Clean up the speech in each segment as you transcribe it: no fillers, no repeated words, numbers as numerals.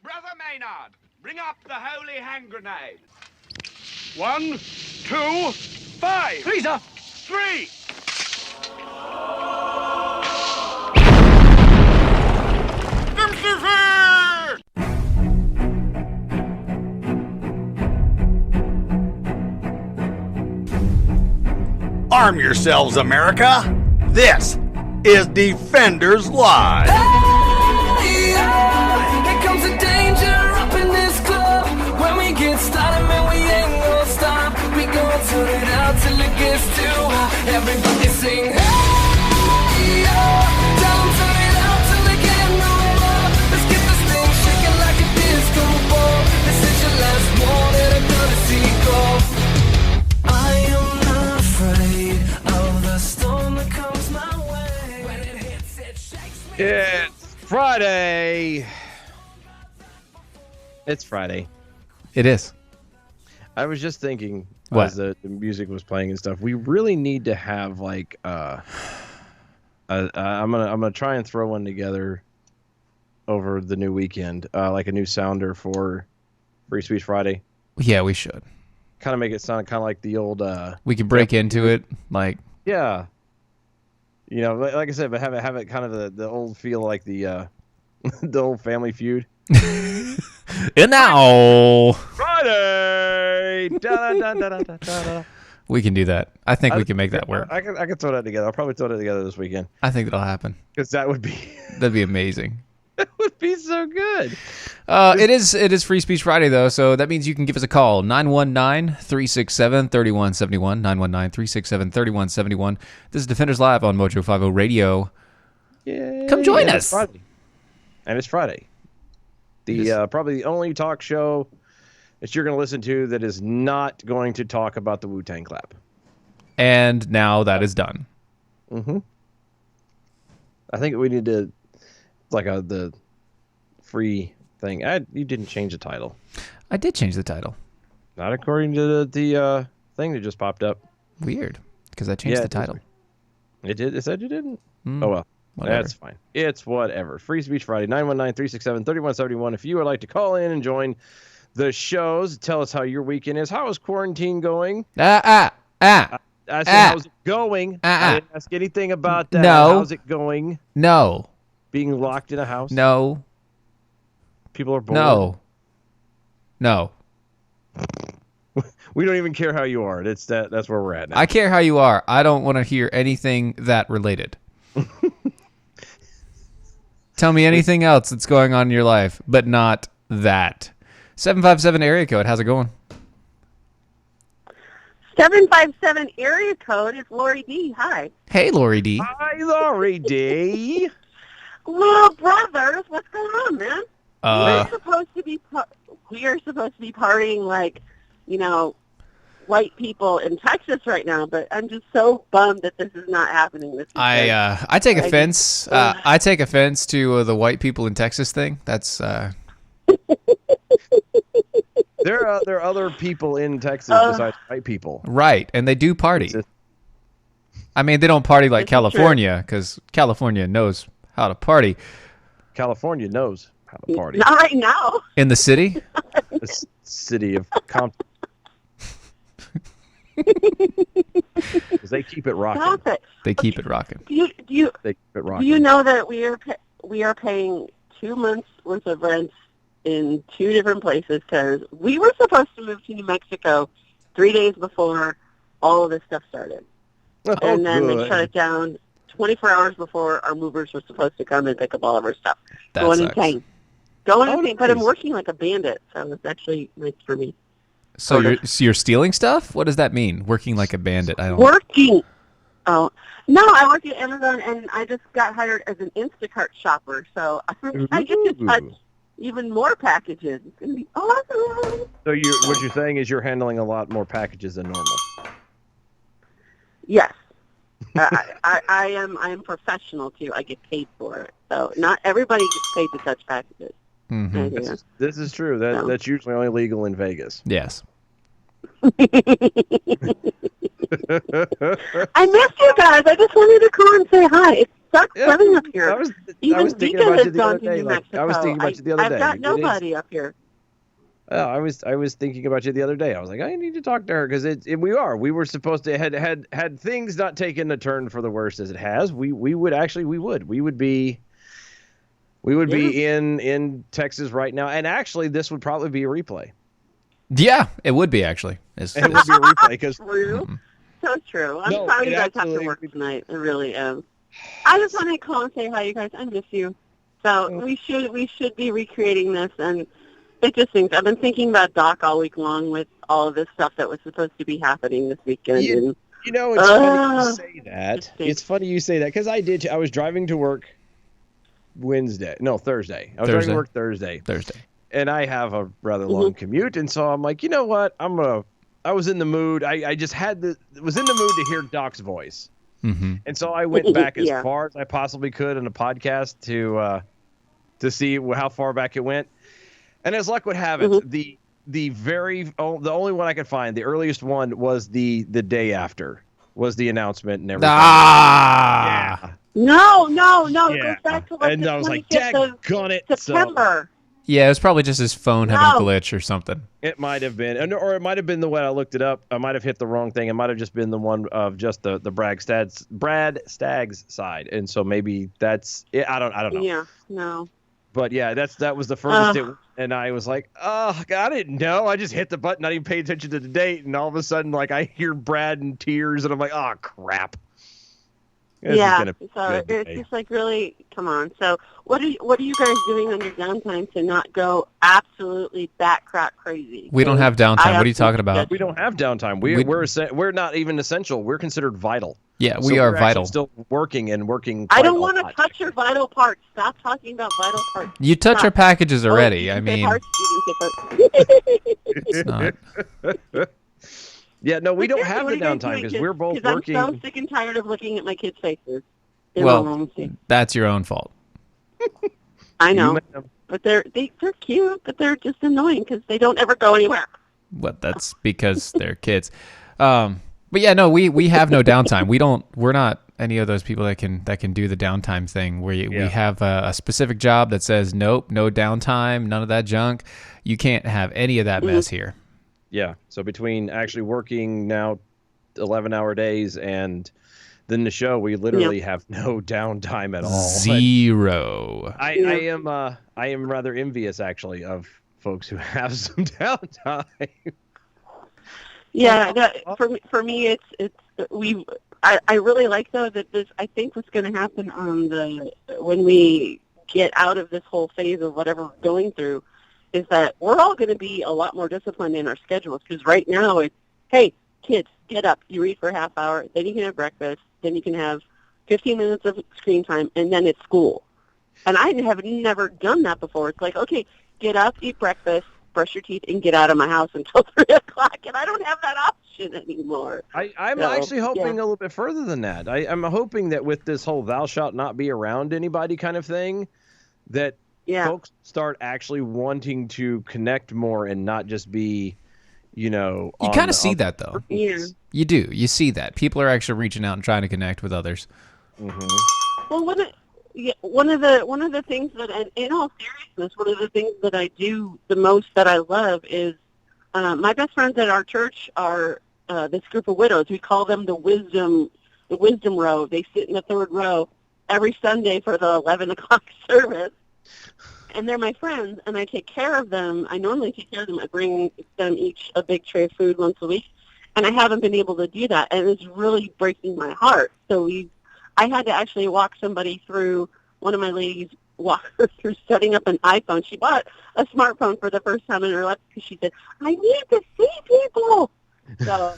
Brother Maynard, bring up the holy hand grenade. 1, 2, 5. Please, sir. 3. Arm yourselves, America. This is Defenders Live. Hey, here comes the danger up in this club. When we get started, man, we ain't gonna stop. We gonna turn it out till it gets too hot. Everybody sing, hey, tell 'em turn it out till they can't no more. Let's get this thing shaking like a disco ball. This is your last warning, I'm gonna see it go. I am not afraid of the storm that comes my way. When it hits, it shakes me. It's Friday. It's Friday. It is. I was just thinking What? as the music was playing and stuff. We really need to have like I'm gonna try and throw one together over the new weekend, like a new sounder for Free Speech Friday. Yeah, we should. Kind of make it sound kind of like the old We can break into it. Like, yeah. You know, like I said, but have it kind of the old feel like the the old Family Feud. and now Friday. Da, da, da, da, da, da, da. we can do that. I think we can make that work. I can throw that together. I'll probably throw that together this weekend I think that'll happen. because that would be That'd be amazing. that would be so good. It is Free Speech Friday, though, so that means you can give us a call, 919-367-3171, 919-367-3171. This is Defenders Live on Mojo 50 Radio. Yeah, Come join and us. It's Friday. And it's Friday. The probably the only talk show that you're going to listen to that is not going to talk about the Wu-Tang Clap. And now that is done. Mm-hmm. I think we need to like the free thing. You didn't change the title. I did change the title. Not according to the thing that just popped up. Weird, because I changed the it is title. weird. It did. It said you didn't. Mm, Oh well. whatever. That's fine. It's whatever. Free Speech Friday, 919-367-3171. If you would like to call in and join the shows, tell us how your weekend is. How is quarantine going? Ah. I said, how's it going? I didn't ask anything about that. No. How's it going? No. Being locked in a house? No. People are bored? No. We don't even care how you are. That's where we're at now. I care how you are. I don't want to hear anything that related. Tell me anything else that's going on in your life, but not that. 757 area code. How's it going? 757 area code is Lori D. Hi. Hey, Lori D. Hi, Lori D. Little brothers, what's going on, man? Uh, we are supposed to be partying like, white people in Texas right now, but I'm just so bummed that this is not happening this weekend. I take offense. I take offense to the white people in Texas thing. That's There are other people in Texas besides white people. right, and they do party. It's just- I mean, they don't party like This is true. California, because California knows how to party. California knows how to party. Not right now. In the city, The city of Compton. 'Cause they keep it rocking. Stop it. they keep it rocking. Do you They keep it do rocking. you know that we are paying 2 months worth of rent in 2 different places because we were supposed to move to New Mexico 3 days before all of this stuff started. Oh, And then they good. shut it down 24 hours before our movers were supposed to come and pick up all of our stuff. That Going sucks. insane. Going Oh, insane. But I'm nice. working like a bandit, so it's actually nice for me. So you're stealing stuff? What does that mean? Working like a bandit? I don't. Working. Oh, no, I work at Amazon, and I just got hired as an Instacart shopper, so I get to touch Ooh. even more packages. It's going to be awesome. So what you're saying is you're handling a lot more packages than normal. Yes. I am professional, too. I get paid for it. So not everybody gets paid to touch packages. Mhm. Yeah. This is true. No. That's usually only legal in Vegas. Yes. I missed you guys. I just wanted to call and say hi. Start coming up here. I was Even thinking Vika about has you the gone other to day. New Like, Mexico. I was thinking about you the other day. I've got It is- nobody up here. I was thinking about you the other day. I was like, I need to talk to her because we were supposed to had things not taken a turn for the worst as it has. We would be in Texas right now, and actually this would probably be a replay. Yeah, it would be actually. It would be a replay because True. So true. I'm No, sorry it you guys have to absolutely work would- tonight. I really am. I just want to call and say hi, you guys. I miss you. So we should be recreating this, and it just thinks I've been thinking about Doc all week long with all of this stuff that was supposed to be happening this weekend. And You know, it's funny you it say that. stinks. It's funny you say that because I was driving to work Thursday. I was driving Thursday. to work Thursday, and I have a rather Mm-hmm. long commute, and so I'm like, you know what? I was in the mood. I just was in the mood to hear Doc's voice, and so I went back as Yeah. far as I possibly could in a podcast to see how far back it went, and as luck would have it, Mm-hmm. the only one I could find, the earliest one was the day after, was the announcement and everything. Ah. no, it Yeah. goes back to like And the I was like, 25th daggone it. of September. Yeah, it was probably just his phone having a No. glitch or something. It might have been, or it might have been the way I looked it up. I might have hit the wrong thing. It might have just been the one of just the Brad Staggs side, and so maybe that's it. I don't know. Yeah, no. But yeah, that was the furthest it, and I was like, oh, God, I didn't know. I just hit the button, not even pay attention to the date, and all of a sudden, like, I hear Brad in tears, and I'm like, oh crap. This is Yeah, gonna be so a good it's day. just like really, come on. So what are you guys doing on your downtime to not go absolutely batcrack crazy? We don't have downtime. What are you talking about? We don't have downtime. We're not even essential. We're considered vital. Yeah, So we are we're actually vital. Still working. I don't want want to touch your vital parts. Stop talking about vital parts. You touch our packages already. Oh, I you can say mean, parts, you can say parts. it's not. Yeah, no, we don't Seriously, have what the are you guys downtime doing? because we're both 'Cause working. I'm so sick and tired of looking at my kids' faces. In Well, all honesty. That's your own fault. I know, ma'am. but they're cute, but they're just annoying because they don't ever go anywhere. What? That's because they're kids. But yeah, no, we have no downtime. We're not any of those people that can do the downtime thing where we have a specific job that says nope, no downtime, none of that junk. You can't have any of that mess here. Yeah. So between actually working now 11-hour days and then the show, we literally have no downtime at all. Zero. I am rather envious actually of folks who have some downtime. Yeah, for me, it's I really like though that this. I think what's going to happen when we get out of this whole phase of whatever we're going through is that we're all going to be a lot more disciplined in our schedules because right now it's, hey, kids, get up, you read for a half hour, then you can have breakfast, then you can have 15 minutes of screen time, and then it's school. And I have never done that before. It's like, okay, get up, eat breakfast, brush your teeth, and get out of my house until 3 o'clock, and I don't have that option anymore. I'm So, actually hoping yeah. a little bit further than that. I'm hoping that with this whole thou shalt not be around anybody kind of thing, that Yeah. folks start actually wanting to connect more and not just be, You kind of see that though. Yeah. You do. You see that people are actually reaching out and trying to connect with others. Well, one of the things that, and in all seriousness, one of the things that I do the most that I love is my best friends at our church are this group of widows. We call them the wisdom row. They sit in the third row every Sunday for the 11 o'clock service. And they're my friends, and I take care of them. I normally take care of them. I bring them each a big tray of food once a week, and I haven't been able to do that, and it's really breaking my heart. So I had to actually walk somebody through, one of my ladies walk her through setting up an iPhone. She bought a smartphone for the first time in her life because she said, I need to see people. So,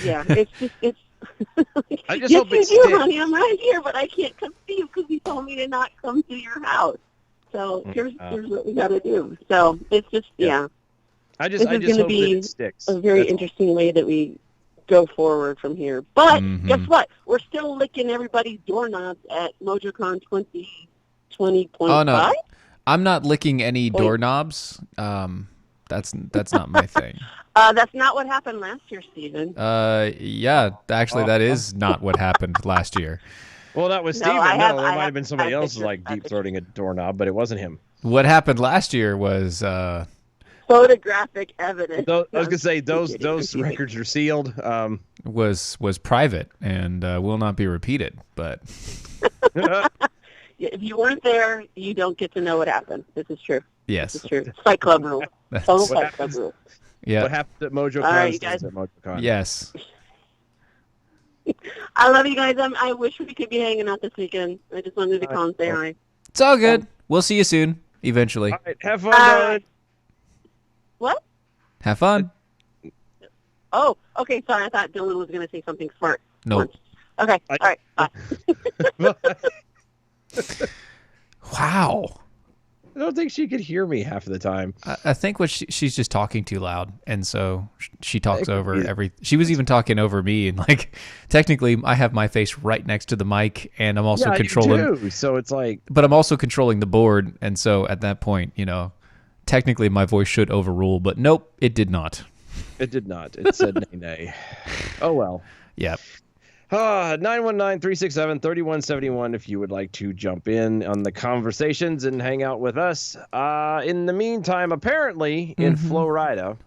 yeah, it's I just yes, hope you it do, sticks. honey. I'm right here, but I can't come see you because you told me to not come to your house. So here's what we got to do. So it's just, yeah. I This just is gonna hope that be it sticks. a very That's all. interesting way that we go forward from here. But Mhm. guess what? We're still licking everybody's doorknobs at MojoCon 2020.5. Oh no, I'm not licking any doorknobs. That's not my thing. That's not what happened last year, Stephen. Yeah, actually, that is not what happened last year. Well, that was No, Steven. I No, have- there I might have have- been somebody I have else pictures. like I have deep throating a doorknob, but it wasn't him. What happened last year was Photographic evidence. I was gonna say those records are sealed. was private and will not be repeated. But If you weren't there, you don't get to know what happened. This is true. yes, This is true. Fight Club rule. Total What Fight Club rule. yeah, What happened at MojoCon All right, you stays guys. at MojoCon. yes. I love you guys. I wish we could be hanging out this weekend. I just wanted to call and say hi. It's all good. We'll see you soon. Eventually. All right, have fun, All darling. right. What? Have fun. Oh, okay. Sorry, I thought Dylan was going to say something smart. Nope. Okay. All right. Bye. Wow. I don't think she could hear me half of the time. I think she's just talking too loud, and so she talks It could over be. every. She was even talking over me, and like technically, I have my face right next to the mic, and I'm also yeah, controlling. you do. So it's like, But I'm also controlling the board, and so at that point, technically my voice should overrule, but nope, it did not. it did not. It said nay, nay. Oh, well. Yep. 919-367-3171 if you would like to jump in on the conversations and hang out with us. In the meantime, apparently in Florida,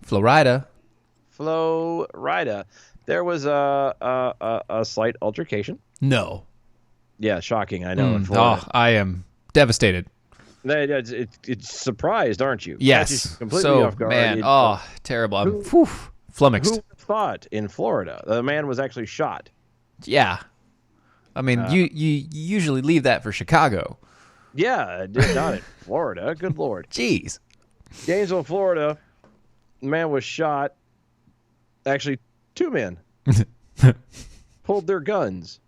there was a slight altercation. No. Yeah, shocking. I know. In Florida. Oh, I am devastated. It's surprised, aren't you? Yes. Catches you completely So, off guard. man, terrible. I'm flummoxed. Who thought in Florida the man was actually shot? Yeah. I mean, you usually leave that for Chicago. Yeah, not in Florida. Good Lord. Jeez. Gainesville, Florida, man was shot. Actually, two men pulled their guns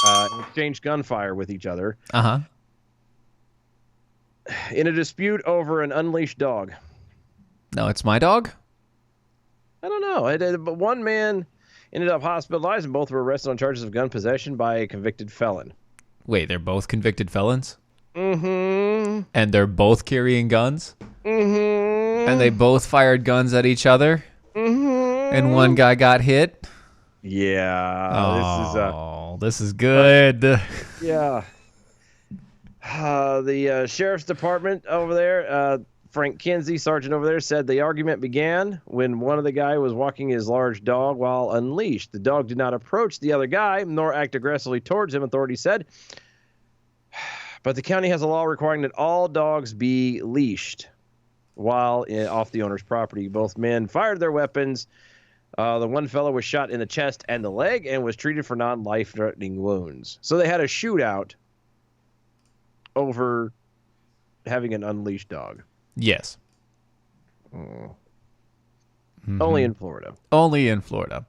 and exchanged gunfire with each other Uh-huh. in a dispute over an unleashed dog. No, it's my dog? I don't know. But one man ended up hospitalized, and both were arrested on charges of gun possession by a convicted felon. Wait, they're both convicted felons? Mm-hmm. And they're both carrying guns? Mm-hmm. And they both fired guns at each other? Mm-hmm. And one guy got hit? Yeah. This is good. Yeah. The sheriff's department over there, Frank Kinsey, sergeant over there, said the argument began when one of the guy was walking his large dog while unleashed. The dog did not approach the other guy nor act aggressively towards him, authorities said. But the county has a law requiring that all dogs be leashed while off the owner's property. Both men fired their weapons. The one fellow was shot in the chest and the leg and was treated for non-life-threatening wounds. So they had a shootout over having an unleashed dog. Yes. Only in Florida. Only in Florida.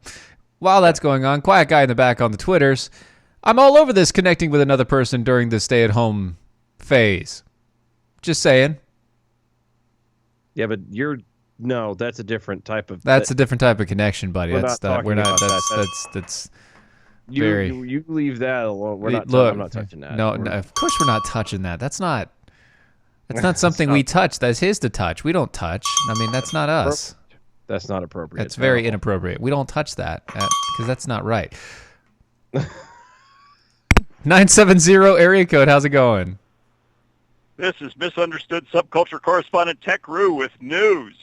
While that's going on, quiet guy in the back on the Twitters. I'm all over this connecting with another person during the stay-at-home phase. Just saying. Yeah, but no, that's a different type of. That's a different type of connection, buddy. We're That's not that. We're talking not. about That's you, very. you leave that alone. We're not. Look, I'm not touching that. No, We're- of course we're not touching that. That's not. That's not something we touch. That's his to touch. We don't touch. I mean, that's not us. That's not appropriate. That's very inappropriate. We don't touch that because that's not right. 970 area code. How's it going? This is misunderstood subculture correspondent Tech Roo with news.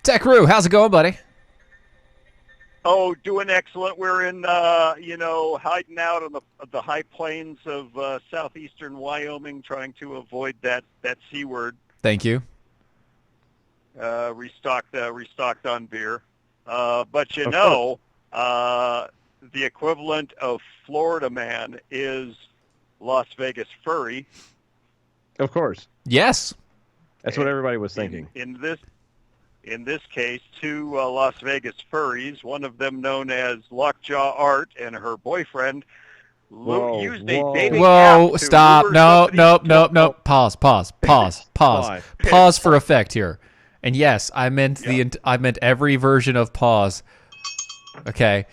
Tech Roo, how's it going, buddy? Oh, doing excellent. We're in, hiding out on the high plains of southeastern Wyoming, trying to avoid that C word. Thank you. Restocked on beer. But the equivalent of Florida man is Las Vegas furry. Of course. Yes. That's what everybody was thinking. In this case, two Las Vegas furries, one of them known as Lockjaw Art and her boyfriend, used a dating Whoa, app to stop. lure No. somebody- Pause for effect here. And yes, I meant every version of pause. Okay,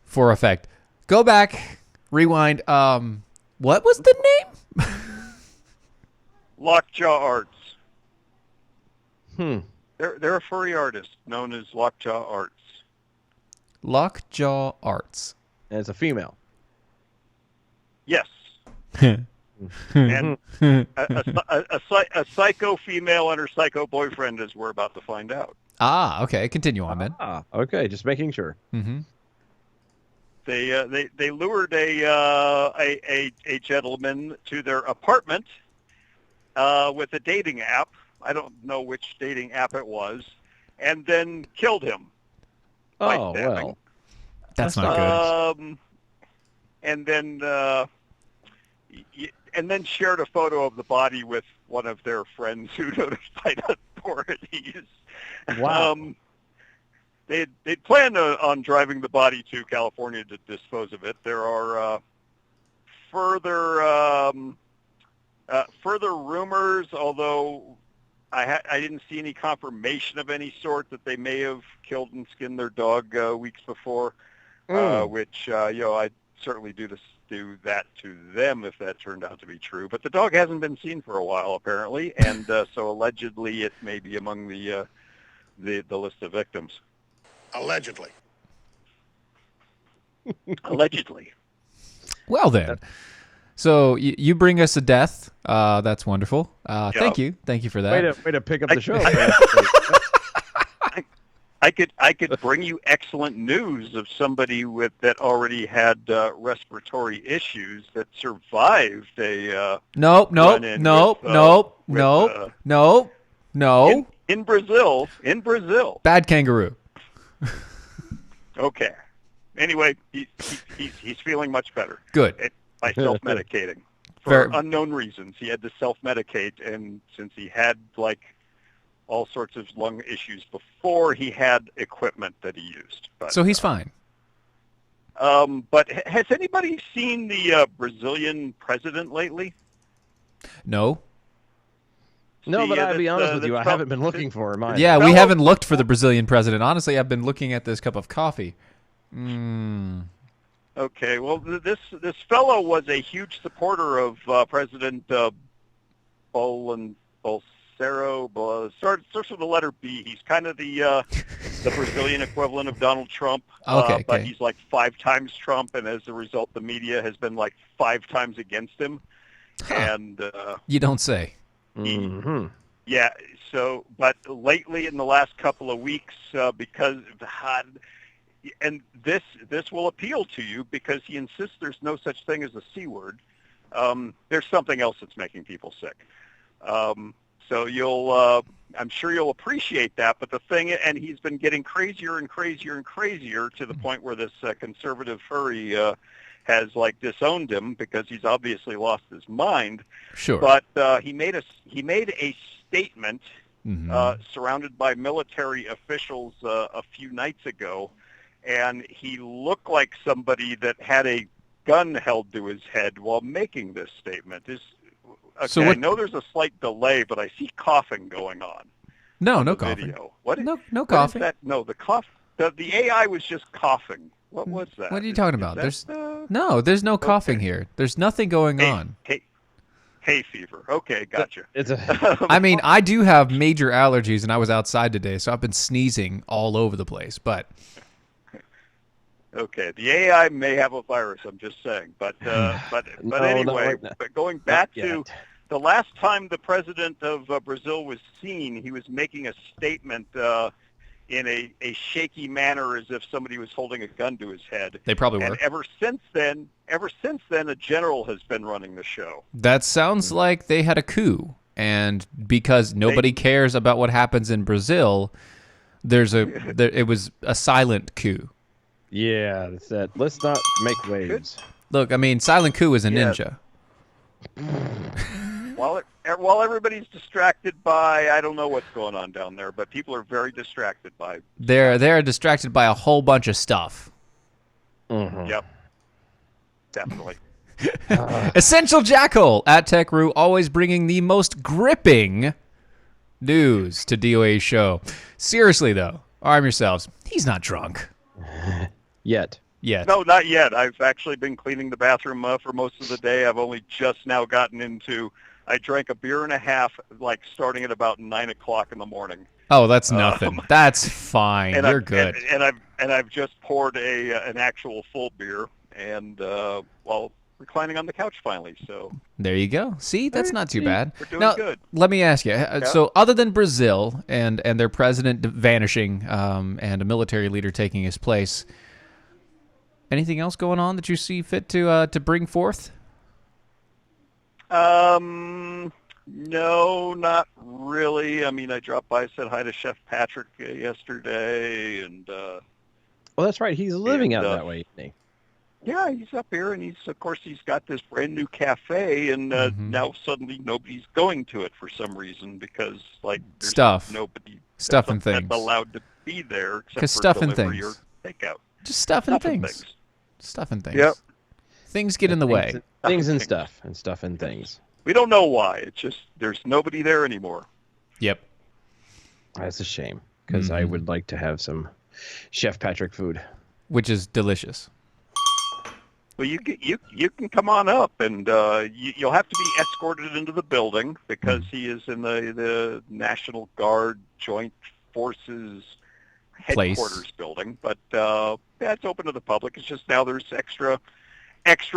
for effect. Go back, rewind. What was the name? Lockjaw Arts. Hmm. They're a furry artist known as Lockjaw Arts. Lockjaw Arts. And it's a female. Yes. And a psycho female and her psycho boyfriend, as we're about to find out. Ah, okay. Continue on, man. Ah, okay. Just making sure. Mm-hmm. They lured a gentleman to their apartment with a dating app. I don't know which dating app it was, and then killed him. by Oh, stabbing. well. That's not good. And then shared a photo of the body with one of their friends who notified authorities. Wow. They'd planned on driving the body to California to dispose of it. There are further rumors, although I didn't see any confirmation of any sort that they may have killed and skinned their dog weeks before, which I'd certainly do that to them if that turned out to be true. But the dog hasn't been seen for a while, apparently, and so allegedly it may be among the list of victims. Allegedly. Allegedly. Well then, so you bring us a death. That's wonderful. Thank you for that. Way to pick up the show. I could bring you excellent news of somebody that already had respiratory issues that survived a Nope. in Brazil. Bad kangaroo. Okay. Anyway, he's feeling much better. Good. By self-medicating for unknown reasons. He had to self-medicate, and since he had all sorts of lung issues before, he had equipment that he used. But, So he's fine. But has anybody seen the Brazilian president lately? No. No, but I'll be honest with you, I Trump- haven't been looking for him either. Yeah, we fellow- haven't looked for the Brazilian president. Honestly, I've been looking at this cup of coffee. Okay, well, this fellow was a huge supporter of President Bolsonaro. Starts with the letter B. He's kind of the Brazilian equivalent of Donald Trump. Okay. But he's 5 times Trump, and as a result, the media has been 5 times against him. Huh. And You don't say. Mm-hmm. yeah, so but lately in the last couple of weeks, because and this will appeal to you because he insists there's no such thing as a C word. There's something else that's making people sick. So I'm sure you'll appreciate that. But the thing, and he's been getting crazier and crazier and crazier to the point where this conservative furry has disowned him because he's obviously lost his mind. Sure. But he made a statement Mhm. surrounded by military officials a few nights ago, and he looked like somebody that had a gun held to his head while making this statement. So I what- know there's a slight delay, but I see coughing going on. No the coughing. Video. What is, No what is coughing. that? No, the cough. The AI was just coughing. What was that? What are you talking about? Is that, There's no coughing here. There's nothing going on. hay fever. Okay, gotcha. It's a I mean, I do have major allergies, and I was outside today, so I've been sneezing all over the place. But Okay, the AI may have a virus. I'm just saying, but No, anyway, no. but going back Not to yet. the last time the president of Brazil was seen, he was making a statement in a shaky manner, as if somebody was holding a gun to his head. they probably were. And ever since then, a general has been running the show. That sounds like they had a coup, and because nobody cares about what happens in Brazil, it was a silent coup. yeah. That's that. Let's not make waves. Look, I mean, silent coup is a Yeah. ninja. While everybody's distracted by, I don't know what's going on down there, but people are very distracted by. They're distracted by a whole bunch of stuff. Mhm. Yep, definitely. Essential Jackhole at TechRoo, always bringing the most gripping news to DOA's show. Seriously, though, arm yourselves. He's not drunk. Yet. Yet. No, not yet. I've actually been cleaning the bathroom for most of the day. I've only just now gotten into. I drank a beer and a half, like starting at about 9 o'clock in the morning. Oh, that's nothing. That's fine. You're good. And I've just poured an actual full beer, and while reclining on the couch finally. So there you go. See, that's not too bad. We're doing now, good. Let me ask you. So, other than Brazil and their president vanishing, and a military leader taking his place. Anything else going on that you see fit to bring forth? No, not really. I mean, I dropped by, said hi to Chef Patrick yesterday, and well, that's right. He's living out that way, isn't he? Yeah, he's up here, and he's got this brand new cafe, and now suddenly nobody's going to it for some reason because there's nobody stuff and things that's allowed to be there except for stuff and delivery things. or takeout. Just stuff and things. Stuff and things. Yep. Things get in the way. Things and stuff and things. We don't know why. It's just there's nobody there anymore. Yep. That's a shame because I would like to have some Chef Patrick food, which is delicious. Well, you can come on up, and you'll have to be escorted into the building because he is in the National Guard Joint Forces headquarters building. But it's open to the public. It's just now there's extra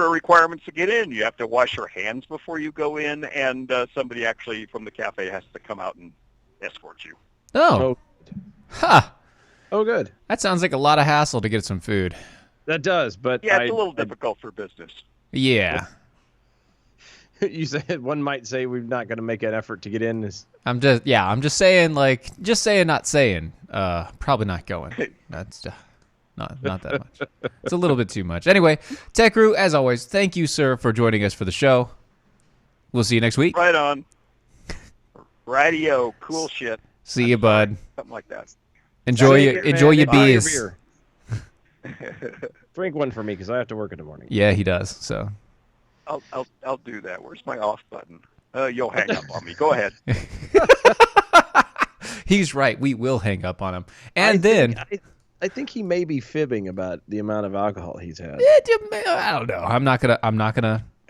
requirements to get in. You have to wash your hands before you go in, and somebody actually from the cafe has to come out and escort you. Oh. Ha! Oh, good. That sounds like a lot of hassle to get some food. That does, but yeah, it's a little difficult for business. Yeah. You said one might say we're not going to make an effort to get in. I'm just saying, not saying. Probably not going. That's not that much. It's a little bit too much. Anyway, Tech Crew, as always, thank you, sir, for joining us for the show. We'll see you next week. Right on. Radio, cool shit. See you, bud. Something like that. Enjoy your beers. Your Drink one for me because I have to work in the morning. Yeah, he does. So I'll do that. Where's my off button? You'll hang up on me. Go ahead. He's right. We will hang up on him. And I think he may be fibbing about the amount of alcohol he's had. I don't know. I'm not gonna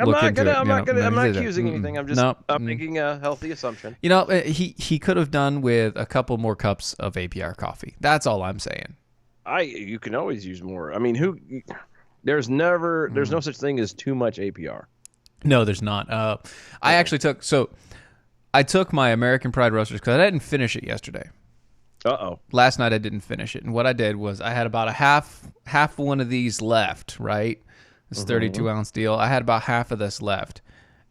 look into it. I'm not accusing anything. I'm just making a healthy assumption. You know, he could have done with a couple more cups of APR coffee. That's all I'm saying. You can always use more. I mean, there's no such thing as too much APR. No, there's not. I actually took my American Pride Roasters because I didn't finish it yesterday. Last night I didn't finish it, and what I did was I had about a half one of these left. Right, this 32-ounce deal. I had about half of this left,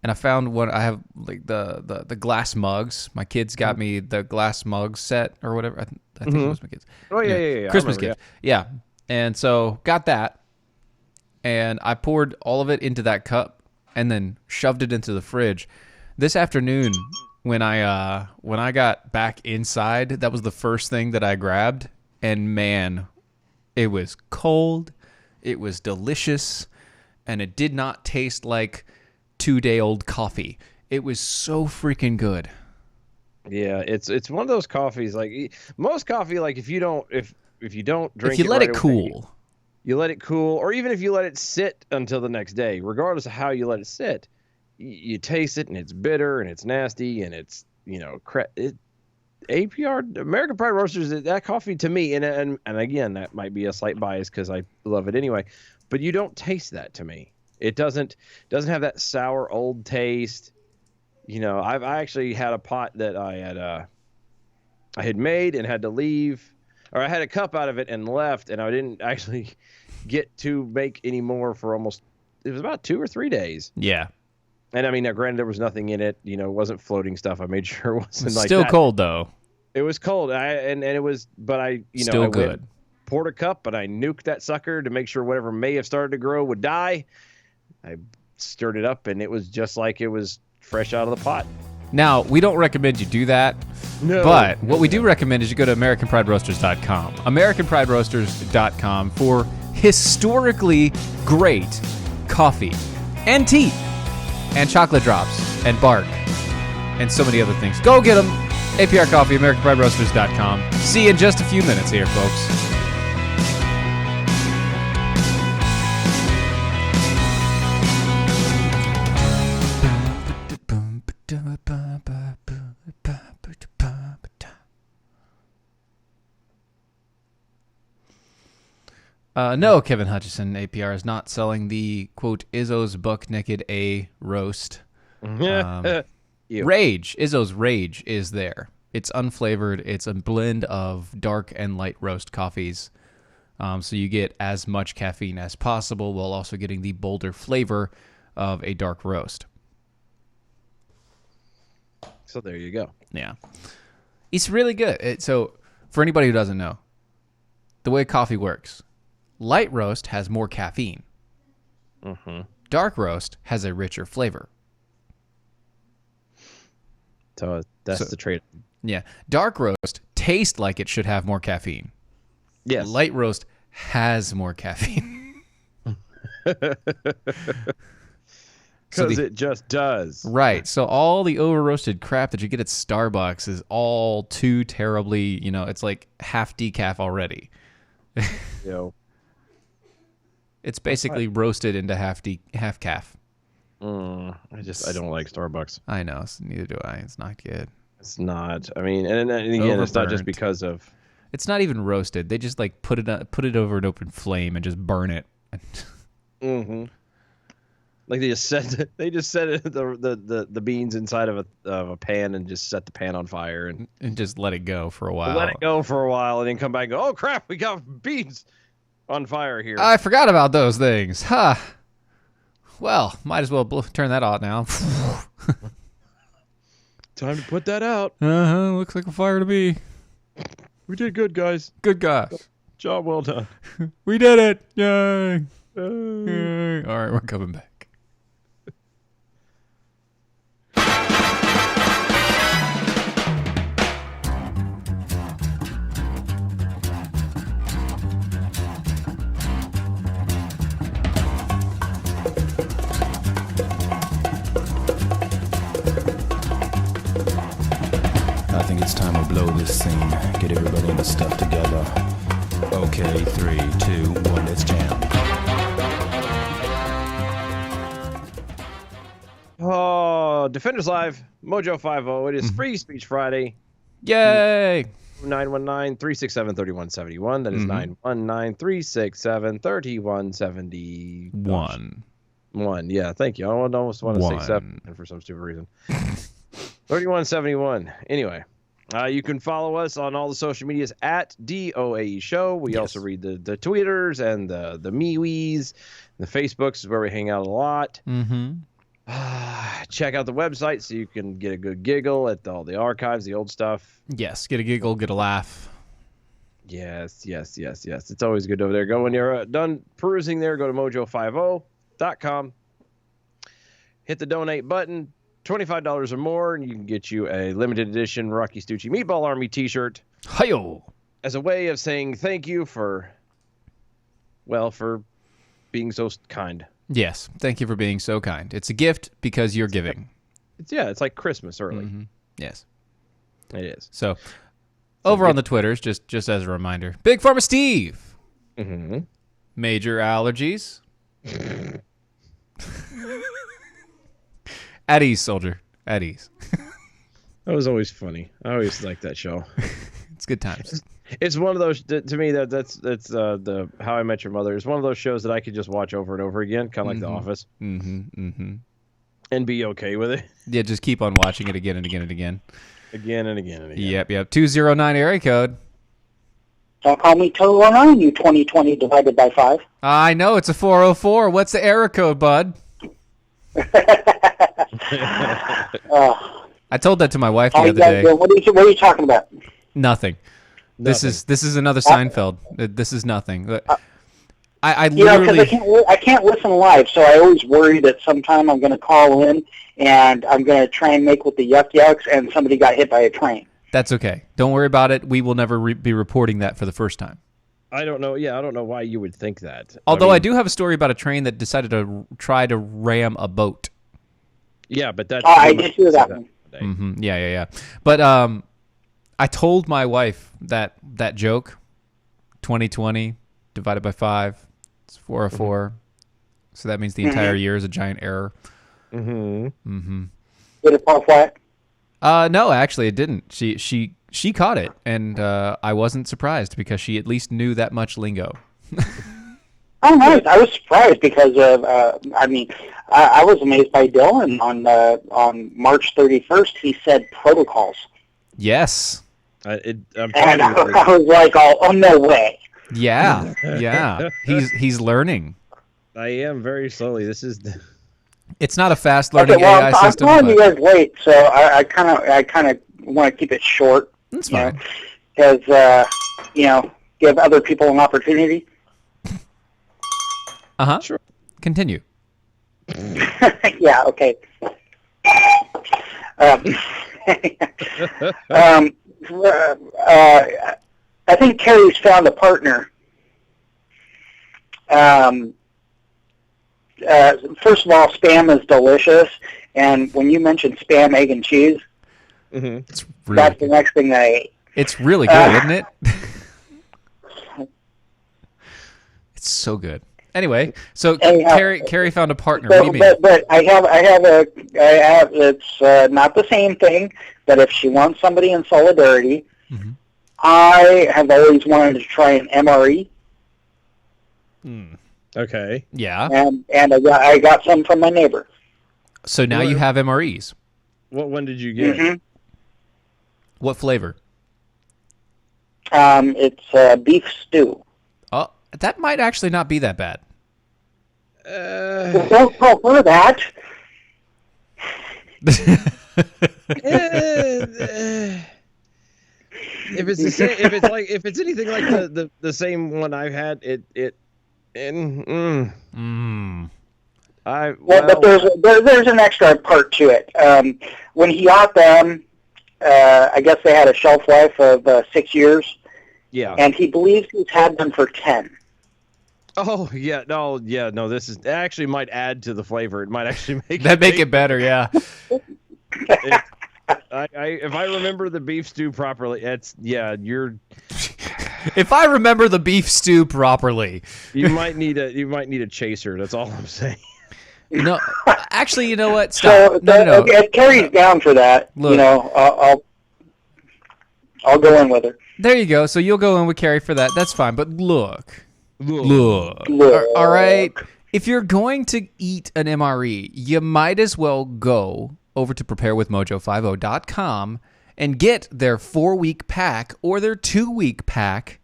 and I found one. I have like the glass mugs. My kids got me the glass mug set or whatever. I think it was my kids. Oh yeah. Christmas gift. Yeah, and so got that, and I poured all of it into that cup, and then shoved it into the fridge. This afternoon, when I got back inside, that was the first thing that I grabbed, and man, it was cold, it was delicious, and it did not taste like 2-day-old coffee. It was so freaking good. Yeah, it's one of those coffees like most coffee. Like if you don't drink, if you let it cool, you let it cool, or even if you let it sit until the next day, regardless of how you let it sit. You taste it and it's bitter and it's nasty and it's APR American Pride Roasters, that coffee to me and again that might be a slight bias because I love it anyway, but you don't taste that to me. It doesn't have that sour old taste. You know, I actually had a pot that I had made and had to leave, or I had a cup out of it and left, and I didn't actually get to make any more for it was about 2 or 3 days. Yeah. And I mean, now granted, there was nothing in it. You know, it wasn't floating stuff. I made sure it wasn't like still that. Cold though. It was cold. And it was, but I still good. Poured a cup, but I nuked that sucker to make sure whatever may have started to grow would die. I stirred it up, and it was just like it was fresh out of the pot. Now, we don't recommend you do that. No. But what we do recommend is you go to AmericanPrideRoasters.com. AmericanPrideRoasters.com for historically great coffee and tea and chocolate drops and bark and so many other things. Go get them. APR Coffee, AmericanPrideRoasters.com. See you in just a few minutes here, folks. No, Kevin Hutchison, APR, is not selling the, quote, Izzo's Buck Naked A roast. Ew. Rage, Izzo's Rage is there. It's unflavored. It's a blend of dark and light roast coffees. So you get as much caffeine as possible while also getting the bolder flavor of a dark roast. So there you go. Yeah. It's really good. So for anybody who doesn't know, the way coffee works, light roast has more caffeine. Mm-hmm. Dark roast has a richer flavor. So that's the trade. Yeah. Dark roast tastes like it should have more caffeine. Yes. Light roast has more caffeine. Because it just does. Right. So all the over-roasted crap that you get at Starbucks is all too terribly, it's like half decaf already. Yo. It's basically roasted into half calf. I don't like Starbucks. I know. Neither do I. It's not good. It's not. I mean, and again, it's not just Overburnt. because of. It's not even roasted. They just like put it over an open flame and just burn it. Mm-hmm. Like they just set the beans inside of a pan and just set the pan on fire and just let it go for a while. Let it go for a while and then come back and go, oh crap, we got beans on fire here. I forgot about those things. Huh. Well, might as well turn that out now. Time to put that out. Looks like a fire to me. We did good, guys. Good gosh. Job well done. We did it. Yay. Yay. All right, we're coming back. I think it's time to blow this scene. Get everybody in the stuff together. Okay, 3, 2, 1, let's jam. Oh, Defenders Live, Mojo 50. It is Free Speech Friday. Yay! 919-367-3171. That is 919-367-3171. Yeah, thank you. I almost want to say 7 for some stupid reason. 3171. Anyway, you can follow us on all the social medias at DOAE Show. We also read the Twitters and the MeWe's. The Facebooks is where we hang out a lot. Mm-hmm. Check out the website so you can get a good giggle at all the archives, the old stuff. Yes, get a giggle, get a laugh. Yes. It's always good over there. Go when you're done perusing there, go to mojo50.com. Hit the donate button. $25 or more, and you can get you a limited edition Rocky Stucci Meatball Army t-shirt. Hi-yo! As a way of saying thank you for being so kind. Yes, thank you for being so kind. It's a gift because you're giving. It's like Christmas early. Mm-hmm. Yes. It is. So over on the Twitters, just as a reminder, Big Pharma Steve. Mm-hmm. Major allergies. At ease, soldier. At ease. That was always funny. I always liked that show. It's good times. It's one of those, to me, that's the How I Met Your Mother. It's one of those shows that I could just watch over and over again, kind of like The Office. Mm-hmm. And be okay with it. Yeah, just keep on watching it again and again and again. Again and again and again. Yep. 209 area code. Don't call me 209, you 2020 divided by 5. I know, it's a 404. What's the error code, bud? I told that to my wife the other day. What are you talking about? Nothing. This is another Seinfeld. This is nothing. I literally... I can't listen live, so I always worry that sometime I'm going to call in and I'm going to try and make with the yuck yucks and somebody got hit by a train. That's okay. Don't worry about it. We will never be reporting that for the first time. I don't know. Yeah, I don't know why you would think that. Although I do have a story about a train that decided to try to ram a boat. Yeah, but that's... I did hear that one. Mm-hmm. Yeah. But I told my wife that joke, 2020 divided by 5, it's 404. Mm-hmm. So that means the entire year is a giant error. Mm-hmm. Did it fall flat? No, actually it didn't. She caught it, and I wasn't surprised because she at least knew that much lingo. Oh, nice. I was surprised because I was amazed by Dylan on March 31st. He said protocols. Yes. And I was like, oh, no way. Yeah. Yeah. He's learning. I am very slowly. This is. It's not a fast learning okay, well, AI I'm system. calling you guys late, so I kind of want to keep it short. That's fine. Because give other people an opportunity. Sure. Continue. Yeah. Okay. I think Carrie's found a partner. First of all, Spam is delicious, and when you mentioned Spam, egg, and cheese, it's really that's the next thing I ate. It's really good, isn't it? It's so good. Anyway, so Carrie found a partner. What do you mean? But I have it's not the same thing. But if she wants somebody in solidarity, I have always wanted to try an MRE. Okay. Yeah. And I got some from my neighbor. So now you have MREs. What one did you get? Mm-hmm. What flavor? It's beef stew. Oh, that might actually not be that bad. Don't prefer that. If it's anything like the same one I've had, But there's an extra part to it. When he got them, I guess they had a shelf life of 6 years. Yeah. And he believes he's had them for 10. Oh yeah, no. This is actually might add to the flavor. It might actually make it better. Yeah. If I remember the beef stew properly, you're. If I remember the beef stew properly, you might need a chaser. That's all I'm saying. No, actually, you know what? Stop. So No. If Carrie's down for that, Look. I'll go in with her. There you go. So you'll go in with Carrie for that. That's fine. But look. All right. If you're going to eat an MRE, you might as well go over to preparewithmojo50.com and get their 4-week pack or their 2-week pack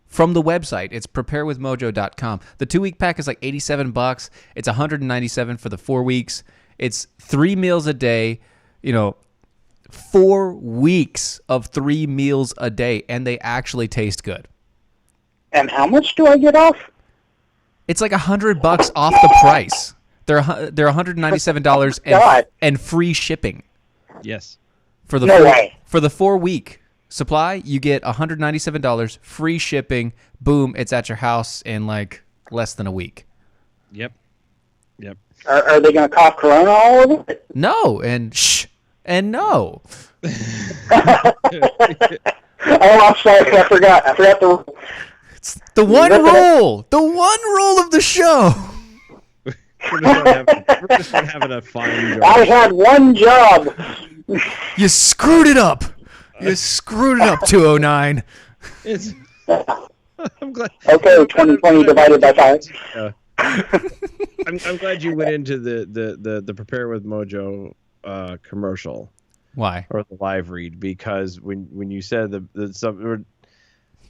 from the website. It's preparewithmojo.com. The 2-week pack is like $87. It's $197 for the 4 weeks. It's 3 meals a day, 4 weeks of 3 meals a day, and they actually taste good. And how much do I get off? It's like $100 off the price. They're $197 and free shipping. Yes. For the No way. For the 4-week supply, you get $197, free shipping. Boom, it's at your house in like less than a week. Yep. Are they going to cough Corona all over it? No, and shh, and no. Oh, I'm sorry. I forgot the. It's the one rule. The one rule of the show. We're just not having a fine job. I had one job. You screwed it up. You screwed it up, 209. I'm glad. Okay, 2020 divided by 5. I'm glad you went into the Prepare with Mojo commercial. Why? Or the live read, because when you said the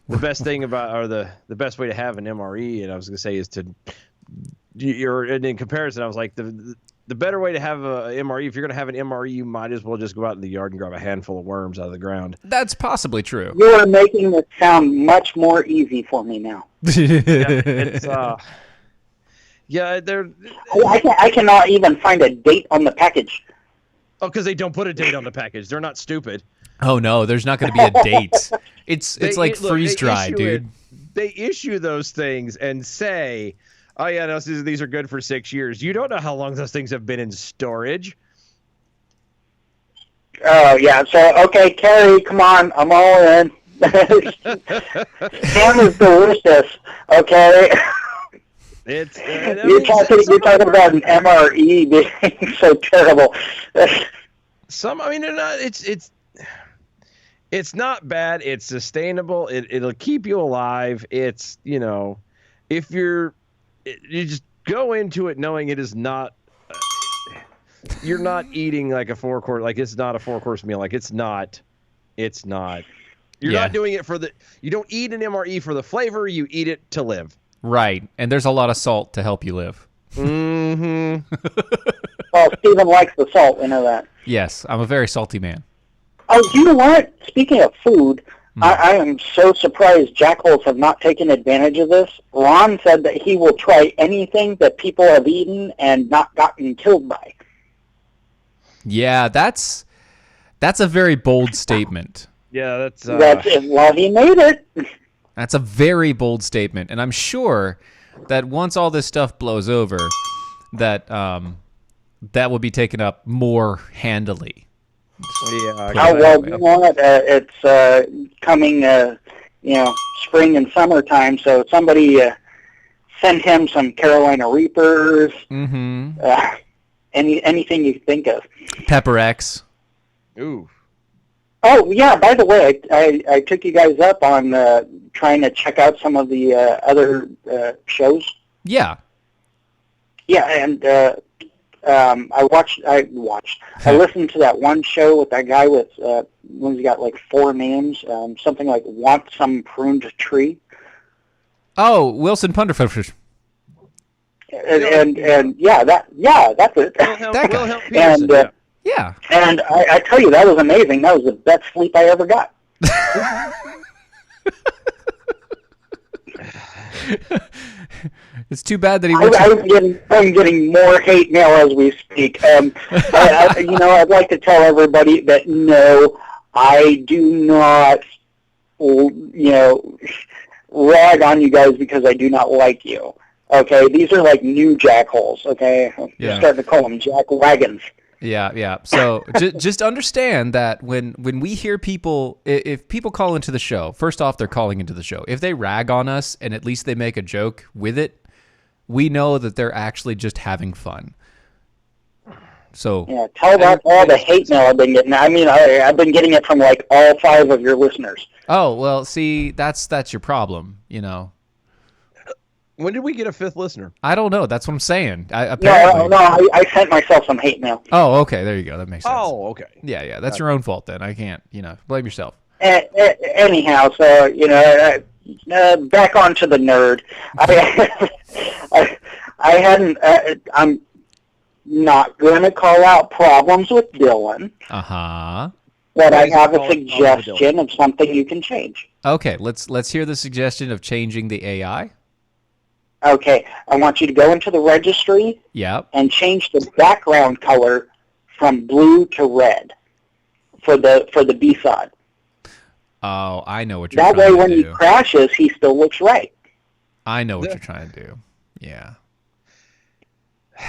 best thing about, or the best way to have an MRE, and I was going to say is to, and in comparison, I was like, the better way to have a MRE, if you're going to have an MRE, you might as well just go out in the yard and grab a handful of worms out of the ground. That's possibly true. You are making it sound much more easy for me now. I cannot even find a date on the package. Oh, because they don't put a date on the package. They're not stupid. Oh no, there's not going to be a date. It's like freeze dry, dude. They issue those things and say, "Oh yeah, no, these are good for 6 years." You don't know how long those things have been in storage. Oh yeah, so okay, Carrie, come on, I'm all in. Sam is delicious. Okay. It's you're talking about an MRE being so terrible. It's not bad. It's sustainable. It'll keep you alive. It's, if you're you just go into it knowing it is not. You're not eating like a 4-course. Like it's not a 4-course meal. Like it's not. You're not doing it for the. You don't eat an MRE for the flavor. You eat it to live. Right, and there's a lot of salt to help you live. Mm-hmm. Well, Steven likes the salt. We know that. Yes, I'm a very salty man. Oh, you know what? Speaking of food, I am so surprised jackholes have not taken advantage of this. Ron said that he will try anything that people have eaten and not gotten killed by. Yeah, that's a very bold statement. Yeah, that's it. Well, he made it. That's a very bold statement, and I'm sure that once all this stuff blows over, that that will be taken up more handily. Yeah. Oh, well, you know what? It's coming, spring and summertime, so somebody send him some Carolina Reapers, anything you think of. Pepper X. Ooh. Oh, yeah, by the way, I took you guys up on trying to check out some of the other shows. Yeah. Yeah, and I listened to that one show with that guy with, he's got like 4 names, something like Want Some Pruned Tree. Oh, Wilson Punderfish. And that's it. Wilhelm Peterson, yeah. And I tell you, that was amazing. That was the best sleep I ever got. It's too bad that he. I'm getting more hate mail as we speak. I'd like to tell everybody that no, I do not, rag on you guys because I do not like you. Okay, these are like new jackholes. Okay, Yeah. I'm starting to call them jack wagons. Yeah. So just understand that when we hear people, if people call into the show, first off, they're calling into the show. If they rag on us and at least they make a joke with it, we know that they're actually just having fun. So yeah, tell that all the hate mail I've been getting. I mean, I've been getting it from like all 5 of your listeners. Oh well, see, that's your problem. When did we get a 5th listener? I don't know. That's what I'm saying. No, I sent myself some hate mail. Oh, okay. There you go. That makes sense. Oh, okay. Yeah. That's your own fault then. I can't, blame yourself. Anyhow, so, back onto the nerd. I'm not going to call out problems with Dylan. Uh-huh. But I have a suggestion of something you can change. Okay, let's hear the suggestion of changing the AI. Okay, I want you to go into the registry and change the background color from blue to red for the B-sod. Oh, I know what you're trying to do. That way when he crashes, he still looks right. I know what you're trying to do. Yeah.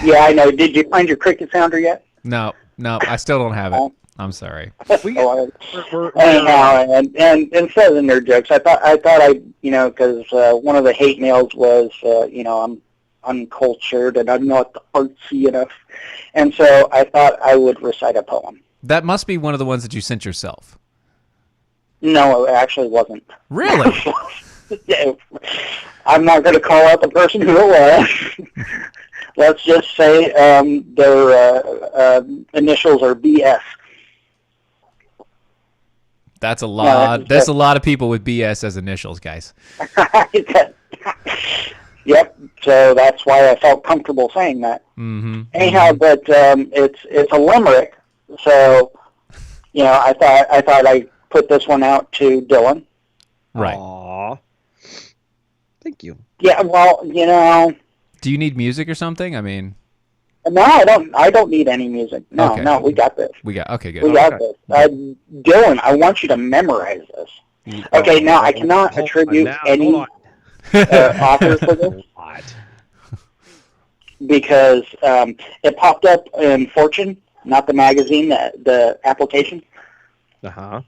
Yeah, I know. Did you find your cricket sounder yet? No, I still don't have it. I'm sorry. Anyhow, and instead of the nerd jokes, I thought because one of the hate mails was, I'm uncultured and I'm not artsy enough, and so I thought I would recite a poem. That must be one of the ones that you sent yourself. No, it actually wasn't. Really? I'm not going to call out the person who it was. Let's just say their initials are BS. That's a lot. There's a lot of people with BS as initials, guys. Yep. So that's why I felt comfortable saying that. Mm-hmm. Anyhow, but it's a limerick. So I thought I'd put this one out to Dylan. Right. Aww. Thank you. Yeah. Well, Do you need music or something? I mean. No, I don't need any music. No, Okay. no, we got this. Okay, good. We got this. Dylan, I want you to memorize this. Okay, now I cannot attribute any author for this because it popped up in Fortune, not the magazine, the application. Uh-huh.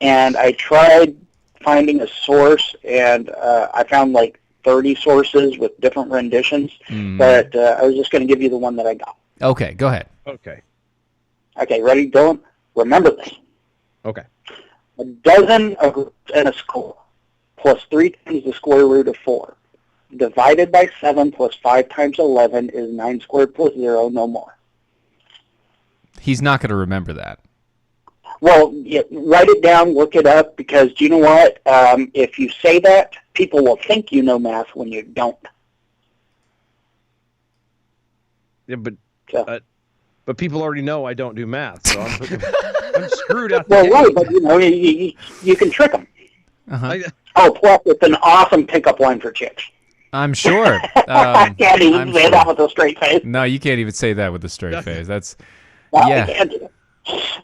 And I tried finding a source, and I found like 30 sources with different renditions, but I was just going to give you the one that I got. Okay, go ahead. Okay, ready, Dylan? Remember this. Okay. A dozen of groups in a score plus 3 times the square root of 4 divided by 7 plus 5 times 11 is 9 squared plus 0, no more. He's not going to remember that. Well, write it down, look it up, because do you know what? If you say that, people will think you know math when you don't. Yeah, but So. but people already know I don't do math, so I'm screwed out. Well, right, but you can trick them. Uh-huh. Oh, plus it's an awesome pickup line for chicks. I'm sure. I can't even say that with a straight face. No, you can't even say that with a straight face. That's No, yeah. I can't do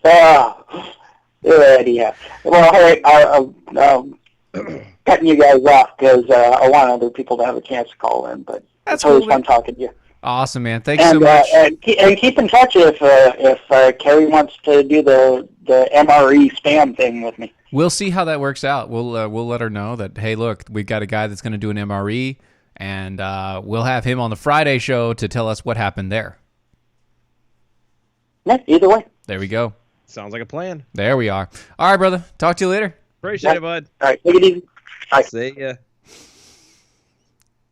it. Yeah. Well, all right, I'm cutting you guys off because I want other people to have a chance to call in, but That's it's always cool, fun talking to you. Awesome, man. Thanks so much. And keep in touch if Carrie wants to do the MRE spam thing with me. We'll see how that works out. We'll let her know that, hey, look, we've got a guy that's going to do an MRE, and we'll have him on the Friday show to tell us what happened there. Yeah, either way. There we go. Sounds like a plan. There we are. All right, brother. Talk to you later. Appreciate it, bud. All right, take it easy. Bye. See ya.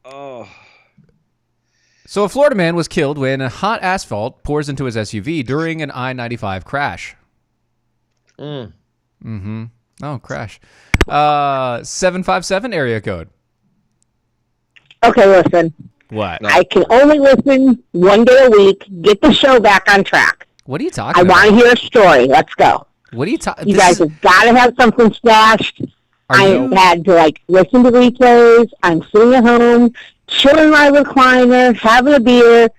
Oh. So a Florida man was killed when a hot asphalt pours into his SUV during an I-95 crash. Mm-hmm. Oh, crash. 757 area code. Okay, listen. What? I can only listen one day a week. Get the show back on track. What are you talking I about? want to hear a story. Let's go. What are you talking? You guys have got to have something stashed. I've had to listen to replays. I'm sitting at home, chilling in my recliner, having a beer.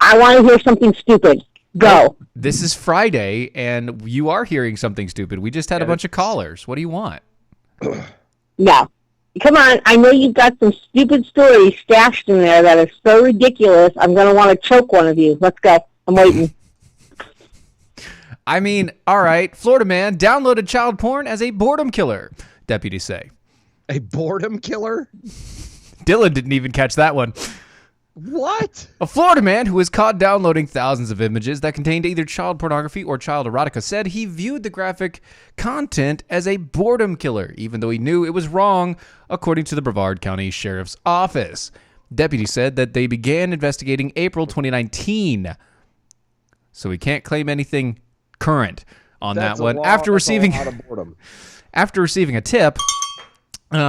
I want to hear something stupid. Go. This is Friday, and you are hearing something stupid. We just had a bunch of callers. What do you want? No. Come on. I know you've got some stupid stories stashed in there that are so ridiculous. I'm going to want to choke one of you. Let's go. I'm waiting. I mean, all right. Florida man downloaded child porn as a boredom killer, deputies say. A boredom killer? Dylan didn't even catch that one. What? A Florida man who was caught downloading thousands of images that contained either child pornography or child erotica said he viewed the graphic content as a boredom killer, even though he knew it was wrong, according to the Brevard County Sheriff's Office. Deputies said that they began investigating April 2019, so we can't claim anything current on that one. After receiving a tip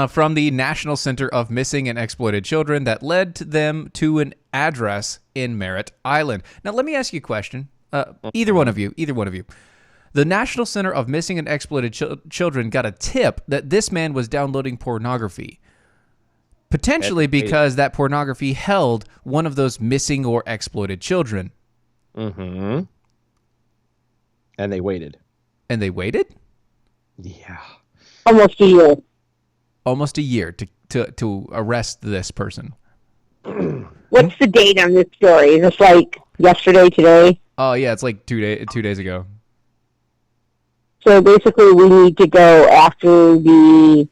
from the National Center of Missing and Exploited Children that led them to an address in Merritt Island. Now, let me ask you a question. Either one of you. The National Center of Missing and Exploited Children got a tip that this man was downloading pornography, potentially because that pornography held one of those missing or exploited children. Mm-hmm. And they waited. And they waited? Yeah. Almost a year. Almost a year to arrest this person. What's the date on this story? Is this like yesterday, today? Oh, yeah, it's like 2 days ago. So basically we need to go after the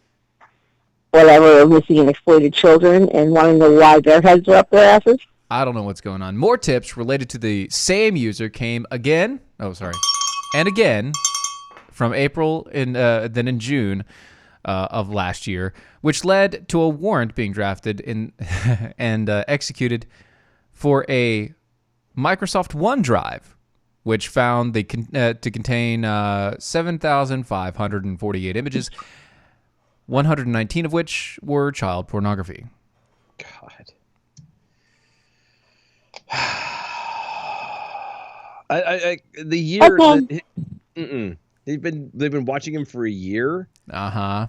whatever missing and exploited children and want to know why their heads are up their asses? I don't know what's going on. More tips related to the same user came again. Oh, sorry. And again from April then in June of last year, which led to a warrant being drafted and executed for a Microsoft OneDrive, which found to contain 7,548 images, 119 of which were child pornography. God. The year they've been watching him for a year. Uh-huh.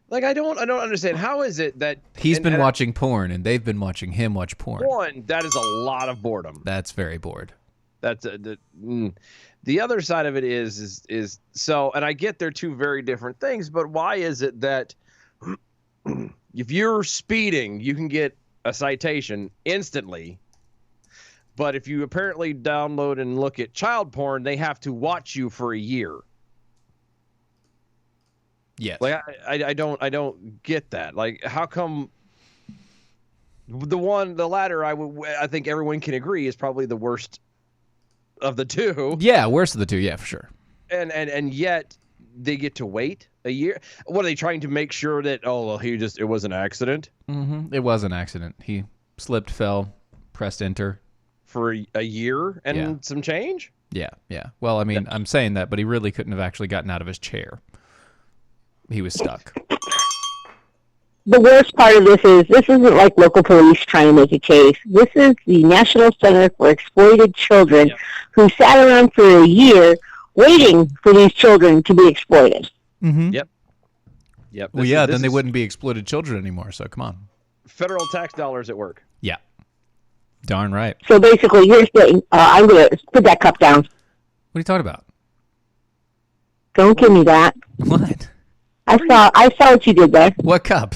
Like I don't understand. How is it that he's been watching porn and they've been watching him watch porn? One, that is a lot of boredom. That's very bored. That's the other side of it is so, and I get they're two very different things, but why is it that if you're speeding, you can get a citation instantly, but if you apparently download and look at child porn, they have to watch you for a year? Yes. Like I don't get that. Like how come the latter I think everyone can agree is probably the worst of the two. Yeah, worst of the two, yeah, for sure. And yet they get to wait. A year? What are they trying to make sure that? Oh, well, it was an accident. Mm-hmm. It was an accident. He slipped, fell, pressed enter for a year and some change. Yeah. Well, I mean, I'm saying that, but he really couldn't have actually gotten out of his chair. He was stuck. The worst part of this isn't like local police trying to make a case. This is the National Center for Exploited Children who sat around for a year waiting for these children to be exploited. Mm-hmm. Yep. Well, then they wouldn't be exploited children anymore, so come on. Federal tax dollars at work. Yeah. Darn right. So basically, here's the thing. I'm going to put that cup down. What are you talking about? Don't give me that. What? I saw what you did there. What cup?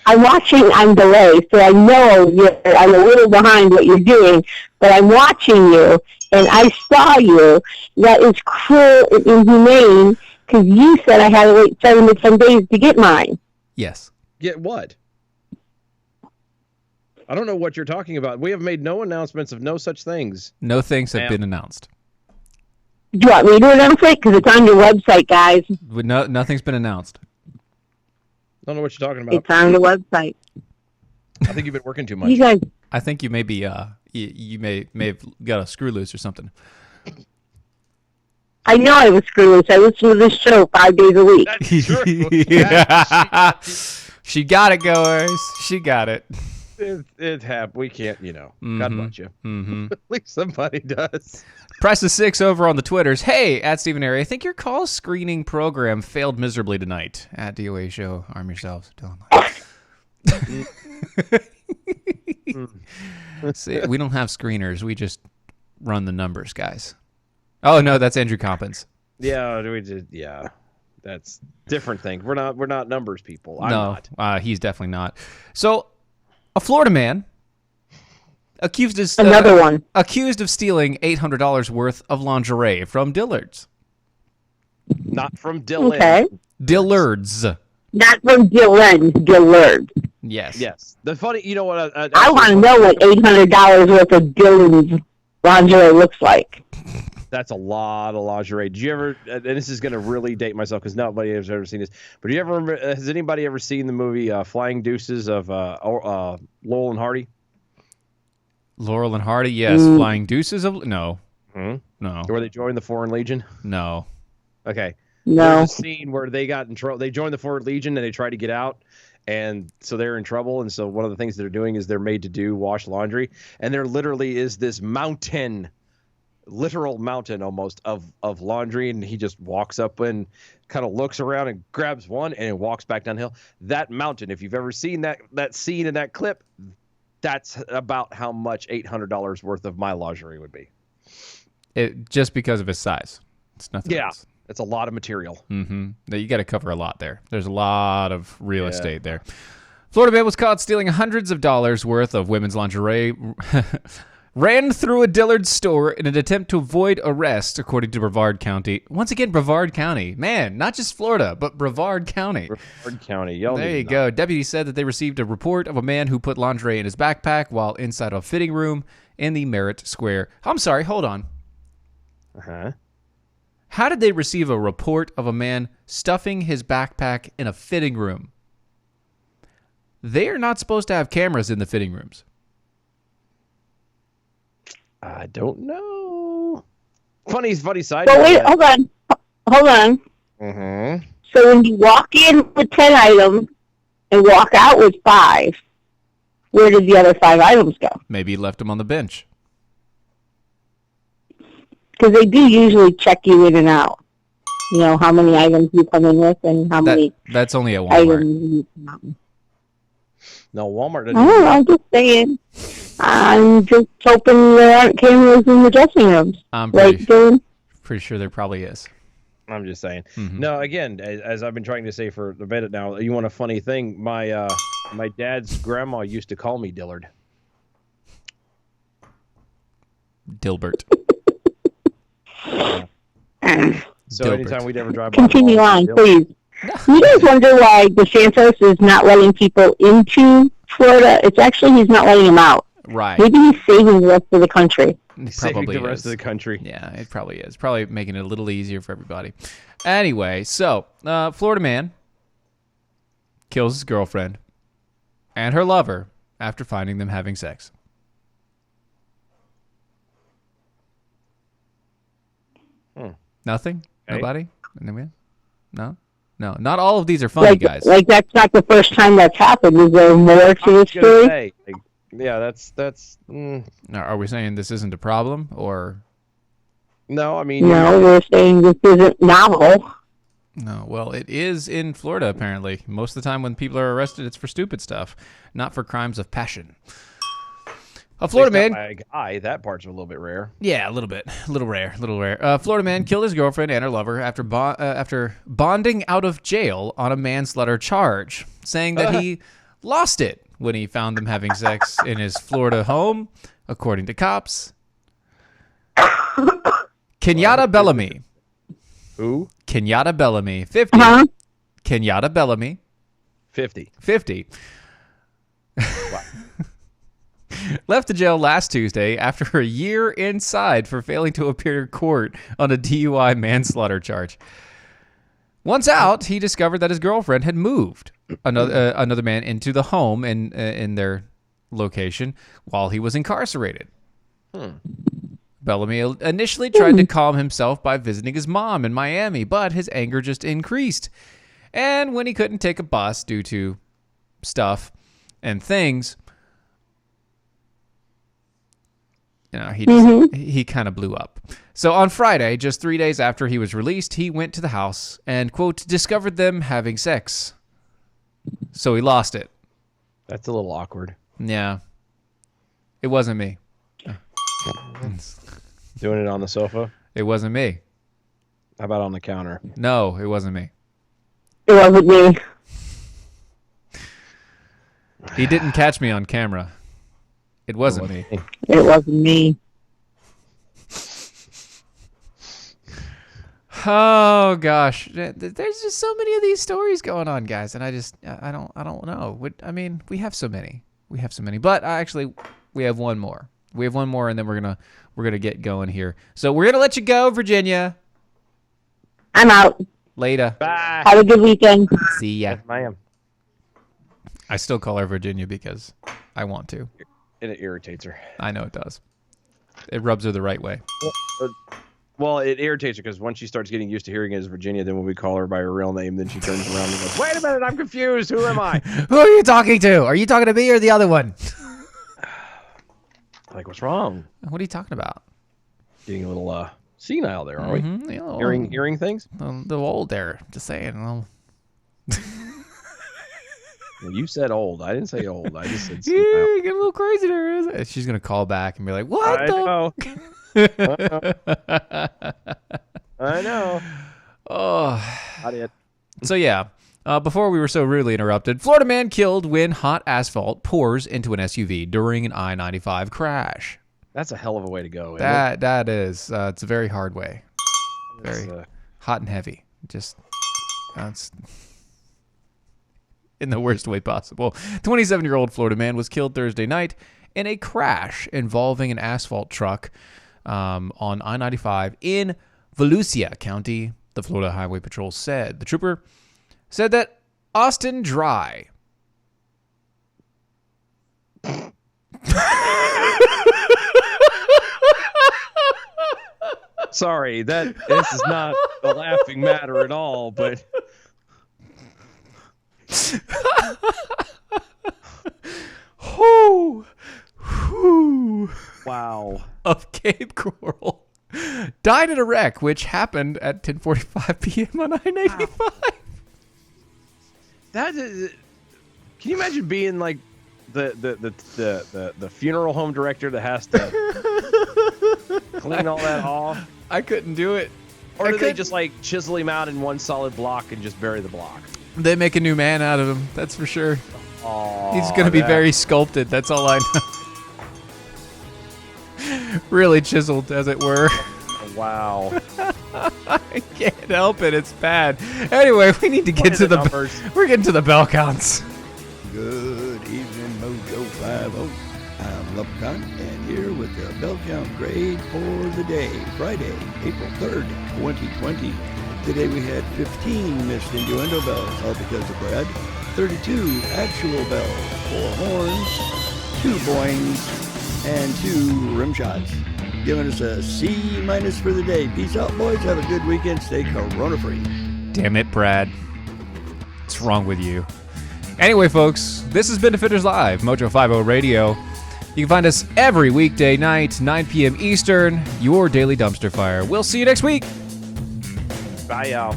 I'm watching on delay, so I know I'm a little behind what you're doing, but I'm watching you, and I saw you. That is cruel and inhumane, because you said I had to wait 7 to 10 days to get mine. Yes. Get what? I don't know what you're talking about. We have made no announcements of no such things. No things have been announced. Do you want me to announce it? Because it's on your website, guys. Nothing's been announced. I don't know what you're talking about. It's on the website. I think you've been working too much. You guys. I think you may be. You may have got a screw loose or something. I know I was screw loose. I listen to this show 5 days a week. That's true. She got it, goers. She got it. It happened. We can't, Mm-hmm. God bless you. Mm-hmm. At least somebody does. Press the 6 over on the Twitters. Hey, at Stephen Airy, I think your call screening program failed miserably tonight. At DOA Show, arm yourselves. See, we don't have screeners. We just run the numbers, guys. Oh no, that's Andrew Coppins. Yeah, that's different thing. We're not numbers people. I'm not. He's definitely not. So, a Florida man accused of stealing $800 worth of lingerie from Dillard's. Not from Dillard. Okay. Dillard's. Not from Dillard. Yes. The funny, you know what? I want to know what $800 worth of Dillard's lingerie looks like. That's a lot of lingerie. Did you ever? And this is going to really date myself because nobody has ever seen this. But do you ever remember? Has anybody ever seen the movie Flying Deuces of Laurel and Hardy? Laurel and Hardy, yes. Flying Deuces of no. No. Where they joined the Foreign Legion? No. Okay. No. There's a scene where they got in trouble. They joined the Foreign Legion and they tried to get out. And so they're in trouble. And so one of the things they're doing is they're made to do wash laundry. And there literally is this mountain, literal mountain almost of laundry. And he just walks up and kind of looks around and grabs one and walks back downhill. That mountain, if you've ever seen that scene in that clip, that's about how much $800 worth of my lingerie would be. Just because of his size. It's nothing else. It's a lot of material. Mm-hmm. You got to cover a lot there. There's a lot of real estate there. Florida man was caught stealing hundreds of dollars worth of women's lingerie. Ran through a Dillard's store in an attempt to avoid arrest, according to Brevard County. Once again, Brevard County. Man, not just Florida, but Brevard County. Brevard County. There you go. Deputies said that they received a report of a man who put lingerie in his backpack while inside a fitting room in the Merritt Square. I'm sorry, hold on. Uh-huh. How did they receive a report of a man stuffing his backpack in a fitting room? They are not supposed to have cameras in the fitting rooms. I don't know. Funny side. Well, wait, hold on. Mm-hmm. So when you walk in with 10 items and walk out with 5, where did the other 5 items go? Maybe he left them on the bench. Because they do usually check you in and out. You know, how many items you come in with and how many that's only at Walmart. items you come out with. No, Walmart doesn't. Oh, I'm just saying. I'm just hoping there aren't cameras in the dressing rooms. I'm pretty sure there probably is. I'm just saying. Mm-hmm. No, again, as I've been trying to say for a minute now, you want a funny thing? My dad's grandma used to call me Dillard. Dilbert. So anytime we'd ever drive by, continue on, please. You guys wonder why DeSantis is not letting people into Florida? It's actually he's not letting them out. Right. Maybe he's saving the rest of the country. Saving the rest of the country. Yeah, it probably is. Probably making it a little easier for everybody. Anyway, so Florida man kills his girlfriend and her lover after finding them having sex. Nothing? Okay. Nobody? No? No. Not all of these are funny, guys. Like that's not the first time that's happened. Is there more to this story? Say, yeah, that's. Now, are we saying this isn't a problem, or? No, I mean. No, we're saying this isn't novel. No, well, it is in Florida, apparently. Most of the time when people are arrested, it's for stupid stuff, not for crimes of passion. A Florida man. By a guy, that part's a little bit rare. Yeah, a little bit. A little rare. Florida man killed his girlfriend and her lover after bonding out of jail on a manslaughter charge, saying that he lost it when he found them having sex in his Florida home, according to cops. Kenyatta Bellamy. Who? Kenyatta Bellamy. 50. Kenyatta Bellamy. 50. 50. Left the jail last Tuesday after a year inside for failing to appear in court on a DUI manslaughter charge. Once out, he discovered that his girlfriend had moved another man into the home in their location while he was incarcerated. Bellamy initially tried to calm himself by visiting his mom in Miami, but his anger just increased. And when he couldn't take a bus due to stuff and things, he kind of blew up. So on Friday, just 3 days after he was released, he went to the house and, quote, discovered them having sex. So he lost it. That's a little awkward. Yeah. It wasn't me. Doing it on the sofa? It wasn't me. How about on the counter? No, it wasn't me. It wasn't me. He didn't catch me on camera. It wasn't me. It wasn't me. Oh gosh, there's just so many of these stories going on, guys, and I don't know. I mean, we have so many, but actually, we have one more. And then we're gonna get going here. So we're gonna let you go, Virginia. I'm out. Later. Bye. Have a good weekend. See ya. Yes, ma'am. I still call her Virginia because I want to. And it irritates her. I know it does. It rubs her the right way. Well, it irritates her because once she starts getting used to hearing it as Virginia, then when we call her by her real name, then she turns around and goes, wait a minute, I'm confused. Who am I? Who are you talking to? Are you talking to me or the other one? Like, what's wrong? What are you talking about? Getting a little senile there, aren't we? Yeah, Hearing things? The old there. Just saying. Well, you said old. I didn't say old. I just said senile. You get a little crazy there, isn't it? She's going to call back and be like, what I know. Oh. Not it. So, yeah. Before we were so rudely interrupted, Florida man killed when hot asphalt pours into an SUV during an I-95 crash. That's a hell of a way to go. That is. It's a very hard way. Very hot and heavy. Just, it's in the worst way possible. 27-year-old Florida man was killed Thursday night in a crash involving an asphalt truck on I-95 in Volusia County, the Florida Highway Patrol said. The trooper said that Austin Dry Sorry, this is not a laughing matter at all, but wow. Of Cape Coral died in a wreck which happened at 10:45 p.m. on I-95. Wow. That is, can you imagine being like the funeral home director that has to clean all that off? I couldn't do it. Or do they just like chisel him out in one solid block and just bury the block? They make a new man out of him, that's for sure. Oh, he's going to be very sculpted, that's all I know. Really chiseled, as it were. Wow. I can't help it, it's bad. Anyway, we need to get to the numbers. We're getting to the bell counts. Good evening, Mojo 50. I'm Leprechaun, and here with the bell count grade for the day, Friday, April 3rd, 2020. Today we had 15 missed innuendo bells, all because of Brad, 32 actual bells, 4 horns, 2 boings, and 2 rim shots. Giving us a C- for the day. Peace out, boys. Have a good weekend. Stay corona-free. Damn it, Brad. What's wrong with you? Anyway, folks, this has been Defenders Live, Mojo 50 Radio. You can find us every weekday night, 9 p.m. Eastern, your daily dumpster fire. We'll see you next week. Bye, y'all.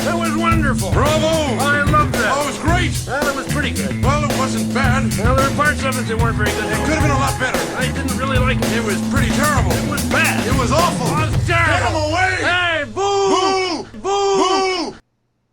That was wonderful. Bravo! I loved that. Oh, it was great. Well, it was pretty good. Well, it wasn't bad. Well, there were parts of it that weren't very good. It could have been a lot better. I didn't really like it. It was pretty